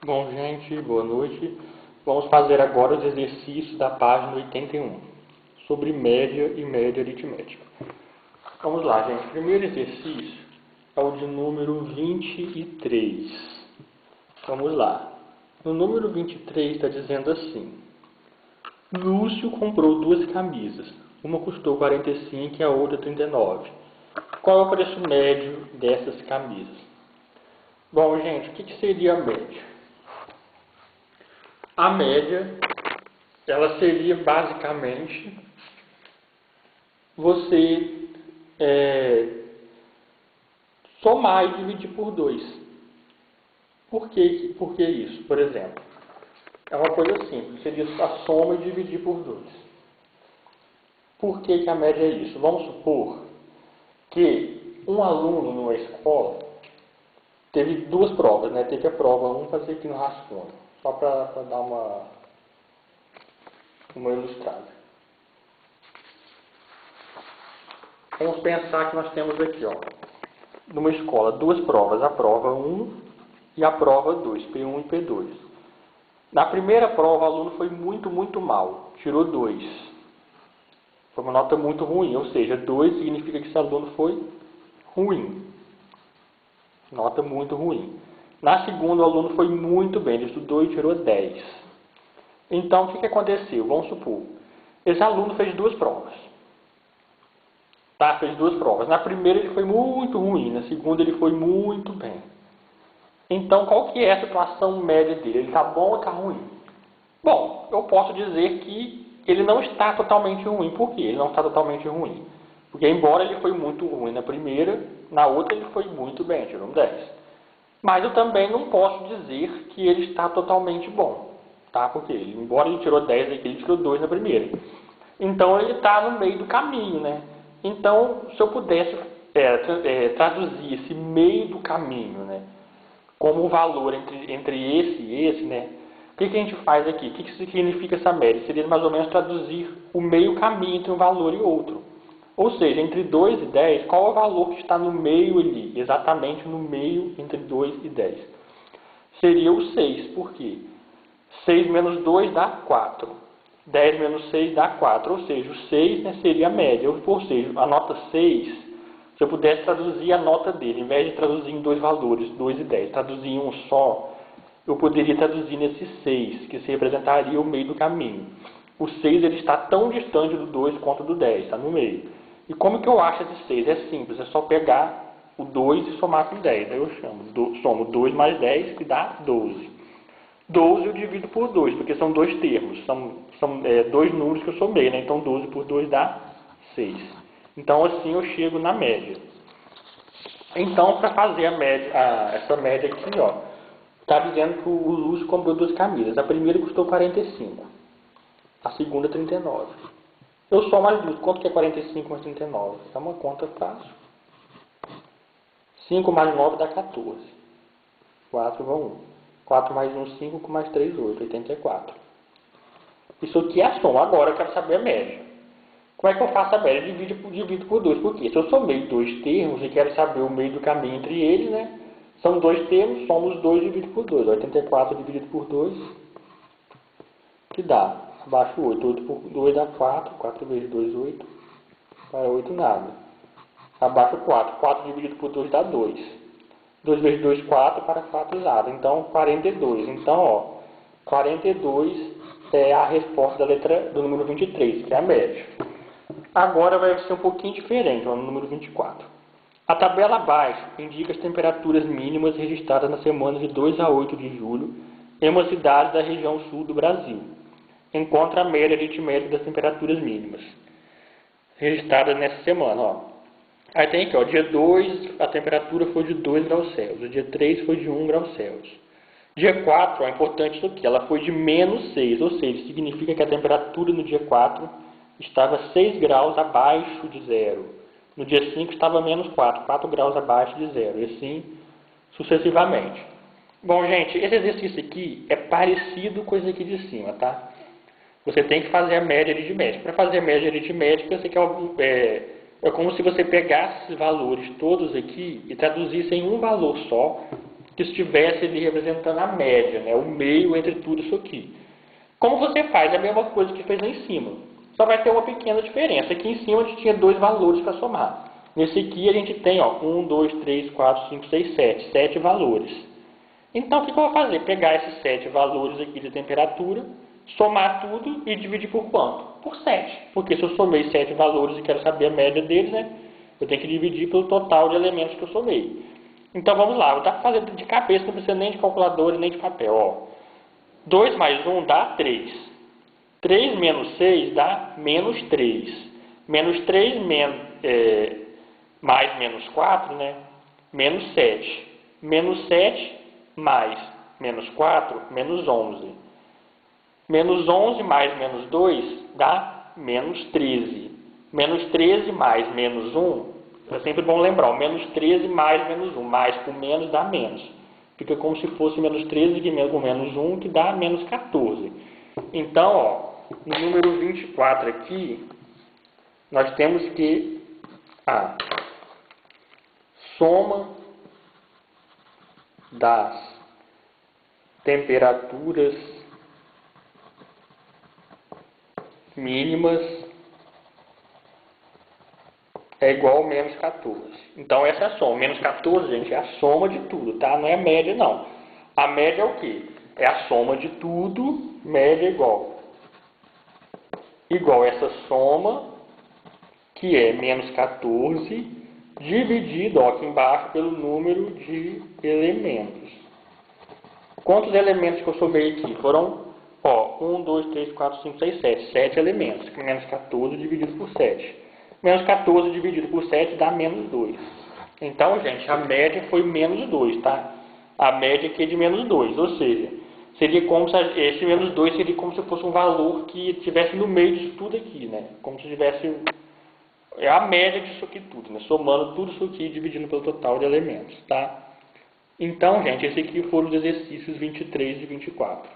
Bom, gente, boa noite. Vamos fazer agora os exercícios da página 81, sobre média e média aritmética. Vamos lá, gente. O primeiro exercício é o de número 23. Vamos lá. No número 23 está dizendo assim: Lúcio comprou duas camisas. Uma custou 45 e a outra 39. Qual é o preço médio dessas camisas? Bom, gente, o que seria a média? A média, ela seria basicamente você somar e dividir por 2. Por que isso? Por exemplo, é uma coisa simples, seria a soma e dividir por 2. Por que a média é isso? Vamos supor que um aluno numa escola teve duas provas, né? Teve a prova, vamos fazer aqui no rascunho, só para dar uma ilustrada. Vamos pensar que nós temos aqui, numa escola, duas provas, a prova 1 e a prova 2, P1 e P2. Na primeira prova, o aluno foi muito mal, tirou 2. Foi uma nota muito ruim, ou seja, 2 significa que esse aluno foi ruim. Nota muito ruim. Na segunda, o aluno foi muito bem, ele estudou e tirou 10. Então, o que aconteceu? Vamos supor, esse aluno fez duas provas. Fez duas provas. Na primeira ele foi muito ruim, na segunda ele foi muito bem. Então, qual que é a situação média dele? Ele está bom ou está ruim? Bom, eu posso dizer que ele não está totalmente ruim. Por quê? Ele não está totalmente ruim. Porque, embora ele foi muito ruim na primeira, na outra ele foi muito bem, tirou 10. Mas eu também não posso dizer que ele está totalmente bom. Tá? Porque, embora ele tirou 10 aqui, ele tirou 2 na primeira. Então, ele está no meio do caminho, né? Então, se eu pudesse traduzir esse meio do caminho, né, como o valor entre esse e esse, né, o que a gente faz aqui? O que significa essa média? Seria mais ou menos traduzir o meio caminho entre um valor e outro. Ou seja, entre 2 e 10, qual é o valor que está no meio ali? Exatamente no meio entre 2 e 10. Seria o 6. Por quê? 6 menos 2 dá 4. 10 menos 6 dá 4, ou seja, o 6, né, seria a média. Ou seja, a nota 6, se eu pudesse traduzir a nota dele, em vez de traduzir em dois valores, 2 e 10, traduzir em um só, eu poderia traduzir nesse 6, que se representaria o meio do caminho. O 6 ele está tão distante do 2 quanto do 10, está no meio. E como que eu acho esse 6? É simples, é só pegar o 2 e somar com 10. Aí eu somo 2 mais 10, que dá 12. 12 eu divido por 2, porque são dois termos, são dois números que eu somei, né? Então 12 por 2 dá 6. Então assim eu chego na média. Então, para fazer essa média aqui, está dizendo que o Lúcio comprou duas camisas. A primeira custou 45, a segunda 39. Eu somo as duas. Quanto que é 45 mais 39? É uma conta fácil. 5 mais 9 dá 14. 4 vão 1. 4 mais 1, 5, com mais 3, 8, 84. Isso aqui é a soma. Agora eu quero saber a média. Como é que eu faço a média? Divido por 2. Por quê? Se eu somei dois termos e quero saber o meio do caminho entre eles, né? São dois termos, somo os dois e divido por 2. 84 dividido por 2, que dá? Abaixo 8. 8 por 2 dá 4. 4 vezes 2, 8. Para 8, nada. Abaixo 4. 4 dividido por 2 dá 2. 2 vezes 2, 4, para 4 nada. Então, 42. Então, 42 é a resposta da letra do número 23, que é a média. Agora vai ser um pouquinho diferente, no número 24. A tabela abaixo indica as temperaturas mínimas registradas nas semanas de 2 a 8 de julho em uma cidade da região sul do Brasil. Encontra a média aritmética das temperaturas mínimas registradas nessa semana, Aí tem aqui, dia 2, a temperatura foi de 2 graus Celsius. O dia 3 foi de 1 grau Celsius. Dia 4, é importante isso aqui, ela foi de menos 6, ou seja, significa que a temperatura no dia 4 estava 6 graus abaixo de zero. No dia 5 estava menos 4, 4 graus abaixo de zero, e assim sucessivamente. Bom, gente, esse exercício aqui é parecido com esse aqui de cima, tá? Você tem que fazer a média aritmética. Para fazer a média aritmética, você quer é como se você pegasse esses valores todos aqui e traduzisse em um valor só que estivesse ali representando a média, né? O meio entre tudo isso aqui. Como você faz? É a mesma coisa que fez lá em cima. Só vai ter uma pequena diferença. Aqui em cima a gente tinha dois valores para somar. Nesse aqui a gente tem 1, 2, 3, 4, 5, 6, 7. 7 valores. Então o que eu vou fazer? Pegar esses 7 valores aqui de temperatura, somar tudo e dividir por quanto? Por 7. Porque se eu somei 7 valores e quero saber a média deles, né? Eu tenho que dividir pelo total de elementos que eu somei. Então vamos lá, vou dar para fazer de cabeça, não precisa nem de calculadora nem de papel. 2 mais 1 dá 3. 3 menos 6 dá menos 3. Menos 3 mais menos 4, né? Menos 7. Menos 7 mais menos 4, menos 11. Menos 11 mais menos 2 dá menos 13. Menos 13 mais menos 1, é sempre bom lembrar, o menos 13 mais menos 1. Mais com menos dá menos. Fica como se fosse menos 13 com menos 1, que dá menos 14. Então, no número 24 aqui, nós temos que a soma das temperaturas mínimas é igual a menos 14. Então, essa é a soma. Menos 14, gente, é a soma de tudo, tá? Não é a média, não. A média é o quê? É a soma de tudo, média igual. Igual essa soma, que é menos 14, dividido, aqui embaixo, pelo número de elementos. Quantos elementos que eu somei aqui? Foram, 1, 2, 3, 4, 5, 6, 7. 7 elementos. Menos 14 dividido por 7. Menos 14 dividido por 7 dá menos 2. Então, gente, a média foi menos 2, tá? A média aqui é de menos 2, ou seja, seria como se esse menos 2 seria como se fosse um valor que estivesse no meio disso tudo aqui, né? Como se tivesse a média disso aqui tudo, né? Somando tudo isso aqui e dividindo pelo total de elementos, tá? Então, gente, esse aqui foram os exercícios 23 e 24.